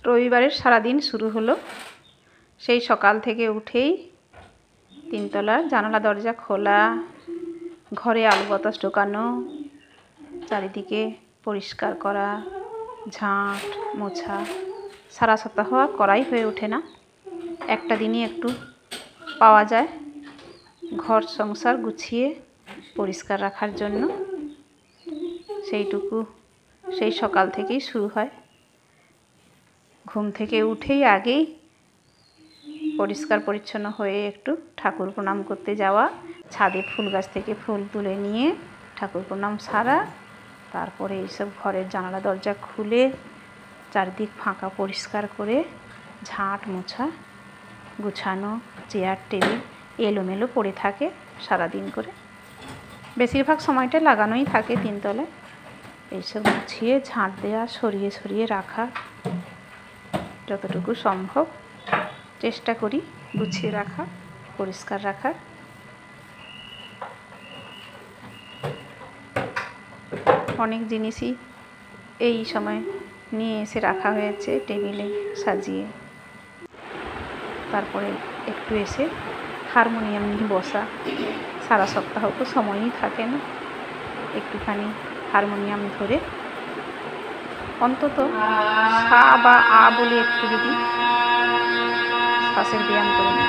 রবিবারের সারাদিন শুরু হলো। সেই সকাল থেকে উঠেই তিনতলার জানালা দরজা খোলা, ঘরে আলু বাতাস ঢোকানো, চারিদিকে পরিষ্কার করা, ঝাঁট মোছা। সারা সপ্তাহ করাই হয়ে ওঠে না, একটা দিনই একটু পাওয়া যায় ঘর সংসার গুছিয়ে পরিষ্কার রাখার জন্য। সেইটুকু সেই সকাল থেকেই শুরু হয়। ঘুম থেকে উঠেই আগেই পরিষ্কার পরিচ্ছন্ন হয়ে একটু ঠাকুর প্রণাম করতে যাওয়া, ছাদে ফুল গাছ থেকে ফুল তুলে নিয়ে ঠাকুর প্রণাম সারা, তারপরে এইসব ঘরের জানালা দরজা খুলে চারিদিক ফাঁকা পরিষ্কার করে ঝাঁট মোছা গুছানো। চেয়ার টেবিল এলোমেলো পড়ে থাকে সারাদিন করে, বেশিরভাগ সময়টা লাগানোই থাকে তিনতলায়। এইসব গুছিয়ে ঝাঁট দেওয়া, সরিয়ে সরিয়ে রাখা, যতটুকু সম্ভব চেষ্টা করি গুছিয়ে রাখা, পরিষ্কার রাখার। অনেক জিনিসই এই সময় নিয়ে এসে রাখা হয়েছে টেবিলে সাজিয়ে। তারপরে একটু এসে হারমোনিয়াম নিয়ে বসা। সারা সপ্তাহ তো সময়ই থাকে না, একটুখানি হারমোনিয়াম ধরে অন্তত সা বা আ বলে একটু যদি শ্বাসের ব্যায়াম করে নিই।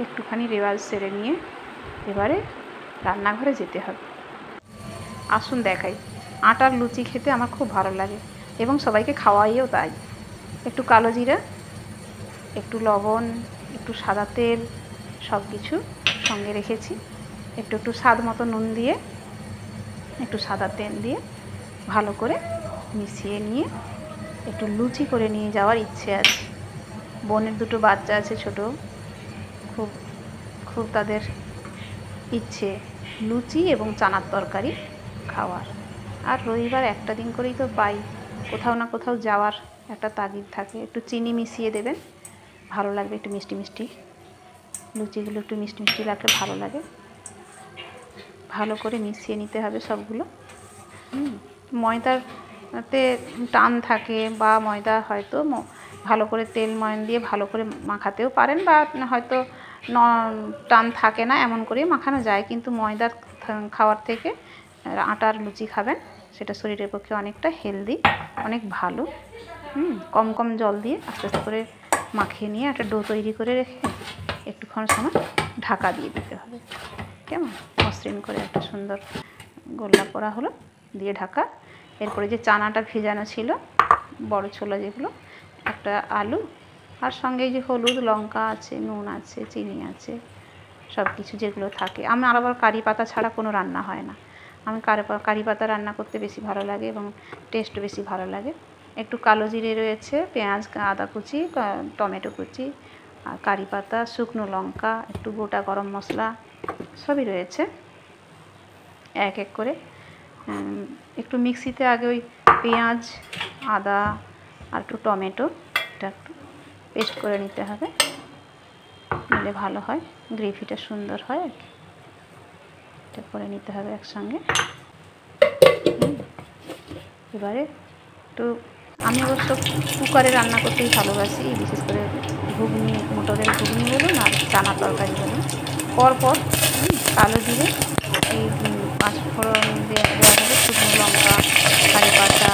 একটুখানি রেওয়াজ সেরে নিয়ে এবারে রান্নাঘরে যেতে হবে। আসুন দেখাই। আটার লুচি খেতে আমার খুব ভালো লাগে এবং সবাইকে খাওয়াইও তাই। একটু কালো জিরা, একটু লবণ, একটু সাদা তেল, সব কিছু সঙ্গে রেখেছি। একটু একটু স্বাদ মতো নুন দিয়ে, একটু সাদা তেল দিয়ে ভালো করে মিশিয়ে নিয়ে একটু লুচি করে নিয়ে যাওয়ার ইচ্ছে আছে। বোনের দুটো বাচ্চা আছে ছোট, খুব তাদের ইচ্ছে লুচি এবং চানার তরকারি খাওয়ার। আর রবিবার একটা দিন করেই তো পাই, কোথাও না কোথাও যাওয়ার একটা তাগিদ থাকে। একটু চিনি মিশিয়ে দেবেন, ভালো লাগবে। একটু মিষ্টি মিষ্টি লুচিগুলো একটু মিষ্টি মিষ্টি লাগলে ভালো লাগে। ভালো করে মিশিয়ে নিতে হবে সবগুলো। ময়দাতে টান থাকে বা ময়দা হয়তো ভালো করে তেল ময়ন দিয়ে ভালো করে মাখাতেও পারেন, বা হয়তো টান থাকে না এমন করে মাখানো যায়। কিন্তু ময়দার খাওয়ার থেকে আটার লুচি খাবেন, সেটা শরীরের পক্ষে অনেকটা হেলদি, অনেক ভালো। কম কম জল দিয়ে আস্তে আস্তে করে মাখিয়ে নিয়ে একটা ডো তৈরি করে রেখে একটুক্ষণ সময় ঢাকা দিয়ে দিতে হবে। কেমন মসৃণ করে একটা সুন্দর গোল্লা করা হলো, দিয়ে ঢাকা। এরপরে যে চানাটা ভেজানো ছিল, বড় ছোলা যেগুলো, একটা আলু, আর সঙ্গে যে হলুদ লঙ্কা আছে, নুন আছে, চিনি আছে, সব কিছু যেগুলো থাকে। আমার আবার কারি পাতা ছাড়া কোনো রান্না হয় না। আমি কারি পাতা রান্না করতে বেশি ভালো লাগে এবং টেস্ট বেশি ভালো লাগে। একটু কালো জিরে রয়েছে, পেঁয়াজ, আদা কুচি, টমেটো কুচি, আর কারি পাতা, শুকনো লঙ্কা, একটু গোটা গরম মশলা সবই রয়েছে। এক এক করে একটু মিক্সিতে আগে ওই পেঁয়াজ, আদা আর একটু টমেটো এটা একটু পেস্ট করে নিতে হবে, নিলে ভালো হয়, গ্রেভিটা সুন্দর হয় আর কি। এটা করে নিতে হবে একসঙ্গে। এবারে একটু আমি অবশ্য কুকারে রান্না করতেই ভালোবাসি, বিশেষ করে ঘুগনি, মটরের ঘুগনি বলুন আর চানা তরকারি বলুন। পরপর কালো জিরে, এই 5 ফোড়ন দেওয়া হবে, শুকনো লঙ্কা, কারি পাতা,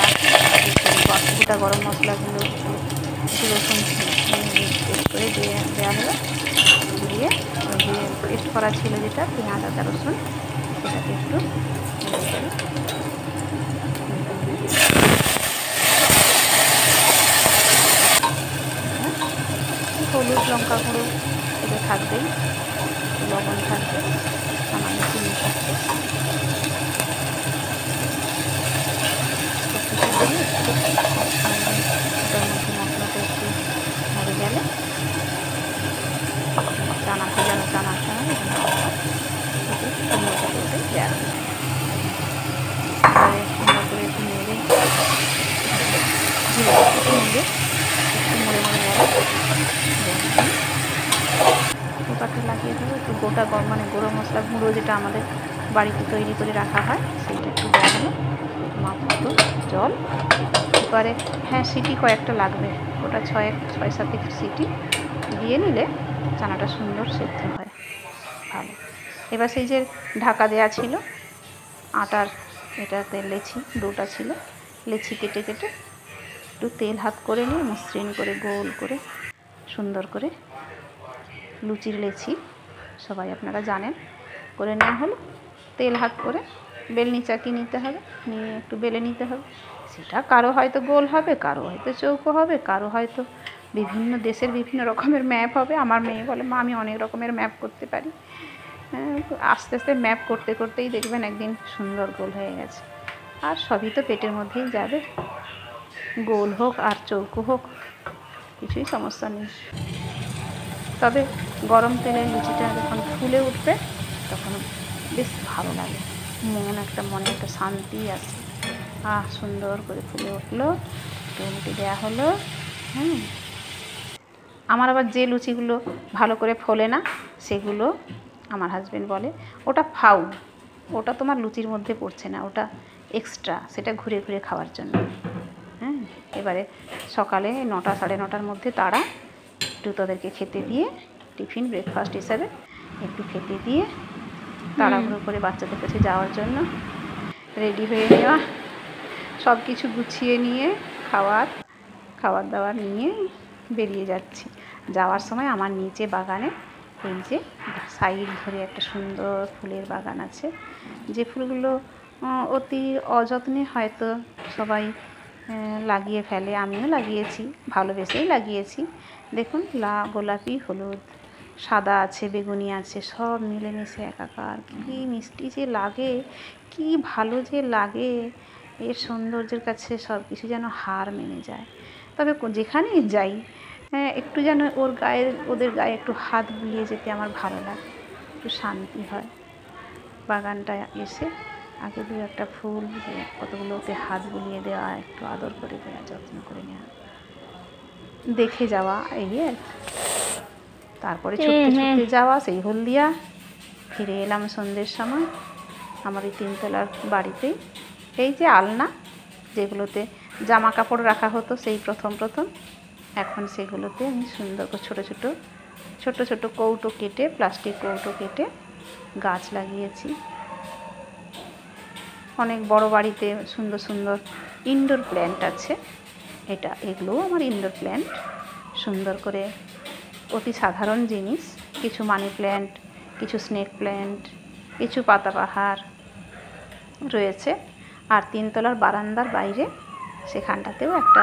গোটা গরম মশলাগুলো, একটু রসুন পেস্ট করে দেওয়া হলো, দিয়ে ওই যে পেস্ট করা ছিল যেটা পেঁয়াজ আদা রসুন, সেটাকে একটু হলুদ লঙ্কা গুঁড়ো এটা থাকবেই, লবণ থাকবে, সামান্য চিনি থাকবে, ওটার মধ্যে মশলাটা একটু মরে গেলে চানা ভেজানো চানাটা দেওয়া হবে। এবারে সুন্দর করে একটু নেড়ে একটু মরে কুকারটা লাগিয়ে দেবো। একটু গোটা মানে গুঁড়ো মশলা গুঁড়ো যেটা আমাদের বাড়িতে তৈরি করে রাখা হয় সেইটা একটু দেওয়া হলো, মাপতো জল। এবারে হ্যাঁ সিটি কয়েকটা লাগবে, ওটা 6-7 সিটি দিয়ে নিলে চানাটা সুন্দর সেদ্ধ হয় ভালো। এবার সেই যে ঢাকা দেওয়া ছিল আটার, এটাতে লেচি ডোটা ছিল, লেচি কেটে কেটে একটু তেল হাত করে নিয়ে মসৃণ করে গোল করে সুন্দর করে লুচির লেচি সবাই আপনারা জানেন করে নেওয়া হলো। তেল হাত করে বেলনি চাকি নিতে হবে, নিয়ে একটু বেলে নিতে হবে। সেটা কারো হয়তো গোল হবে, কারো হয়তো চৌকো হবে, কারো হয়তো বিভিন্ন দেশের বিভিন্ন রকমের ম্যাপ হবে। আমার মেয়ে বলে মা আমি অনেক রকমের ম্যাপ করতে পারি। আস্তে আস্তে ম্যাপ করতে করতেই দেখবেন একদিন সুন্দর গোল হয়ে গেছে। আর সবই তো পেটের মধ্যেই যাবে, গোল হোক আর চৌকো হোক কিছুই সমস্যা নেই। তবে গরম তেলে লুচিটা যখন ফুলে উঠবে তখন বেশ ভালো লাগে, মনে একটা শান্তি আছে। সুন্দর করে ফুলে উঠলো, লুচি দেওয়া হলো। আমার আবার যে লুচিগুলো ভালো করে ফোলে না সেগুলো আমার হাজবেন্ড বলে ওটা ফাউল, ওটা তোমার লুচির মধ্যে পড়ছে না, ওটা এক্সট্রা, সেটা ঘুরে ঘুরে খাওয়ার জন্য। এবারে সকালে 9টা 9:30টার মধ্যে তারা একটু তাদেরকে খেতে দিয়ে, টিফিন ব্রেকফাস্ট হিসাবে একটু খেতে দিয়ে তাড়াহুড়ো করে বাচ্চাদের কাছে যাওয়ার জন্য রেডি হয়ে নেওয়া, সব কিছু গুছিয়ে নিয়ে খাবার দাবার নিয়ে বেরিয়ে যাচ্ছি। যাওয়ার সময় আমার নিচে বাগানে এই যে সাইড ধরে একটা সুন্দর ফুলের বাগান আছে, যে ফুলগুলো অতি অযত্নে হয়তো সবাই লাগিয়ে ফেলে, আমিও লাগিয়েছি, ভালোবেসেই লাগিয়েছি। দেখুন গোলাপি, হলুদ, সাদা আছে, বেগুনি আছে, সব মিলেমিশে একাকার। কী মিষ্টি যে লাগে, কী ভালো যে লাগে, এর সৌন্দর্যের কাছে সব কিছু যেন হার মেনে যায়। তবে যেখানেই যাই একটু যেন ওদের গায়ে একটু হাত বুলিয়ে যেতে আমার ভালো লাগে, একটু শান্তি হয়। বাগানটায় এসে আগে 2-1টা ফুল দিয়ে কতগুলোতে হাত বুলিয়ে দেওয়া, একটু আদর করে দেওয়া, যত্ন করে নেওয়া, দেখে যাওয়া, এই আর কি। তারপরে ছুটতে ছুটতে যাওয়া সেই হলদিয়া, ফিরে এলাম সন্ধ্যের সময় আমার এই 3তলার বাড়িতেই। এই যে আলনা যেগুলোতে জামা কাপড় রাখা হতো সেই প্রথম এখন সেগুলোতে আমি সুন্দর করে ছোট ছোট কৌটো কেটে, প্লাস্টিক কৌটো কেটে গাছ লাগিয়েছি। অনেক বড় বাড়িতে সুন্দর সুন্দর ইনডোর প্ল্যান্ট আছে, এগুলোও আমার ইনডোর প্ল্যান্ট। সুন্দর করে অতি সাধারণ জিনিস, কিছু মানি প্ল্যান্ট, কিছু স্নেক প্ল্যান্ট, কিছু পাতাবাহার রয়েছে। আর 3 তলার বারান্দার বাইরে সেখানটাতেও একটা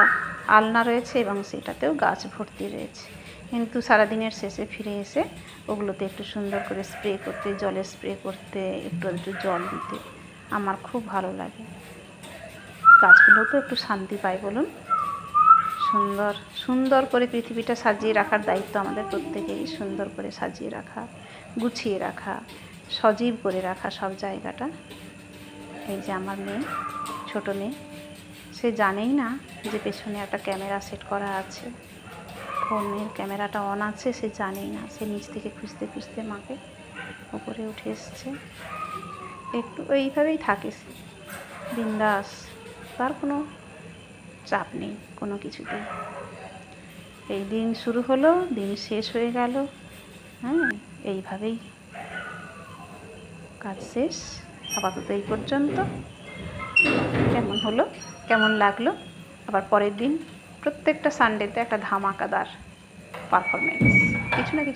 আলনা রয়েছে এবং সেটাতেও গাছ ভর্তি রয়েছে। কিন্তু সারাদিনের শেষে ফিরে এসে ওগুলোতে একটু সুন্দর করে স্প্রে করতে, জলে স্প্রে করতে, একটু একটু জল দিতে আমার খুব ভালো লাগে। গাছগুলো তো একটু শান্তি পায় বলুন। সুন্দর সুন্দর করে পৃথিবীটা সাজিয়ে রাখার দায়িত্ব আমাদের প্রত্যেকেরই। সুন্দর করে সাজিয়ে রাখা, গুছিয়ে রাখা, সজীব করে রাখা সব জায়গাটা। এই যে আমার মেয়ে, ছোটো মেয়ে, সে জানেই না যে পেছনে একটা ক্যামেরা সেট করা আছে, ফোনের ক্যামেরাটা অন আছে, সে জানেই না। সে নিচ থেকে খুঁজতে খুঁজতে মাকে উপরে উঠে এসছে। একটু এইভাবেই থাকে সে, বিন্দাস, তার কোনো চাপ নেই কোনো কিছুতেই। এই দিন শুরু হলো, দিন শেষ হয়ে গেল, হ্যাঁ, এইভাবেই কাজ শেষ। আপাতত এই পর্যন্ত। কেমন হলো, কেমন লাগলো, আবার পরের দিন প্রত্যেকটা সানডেতে একটা ধামাকাদার পারফরমেন্স, কিছু না কিছু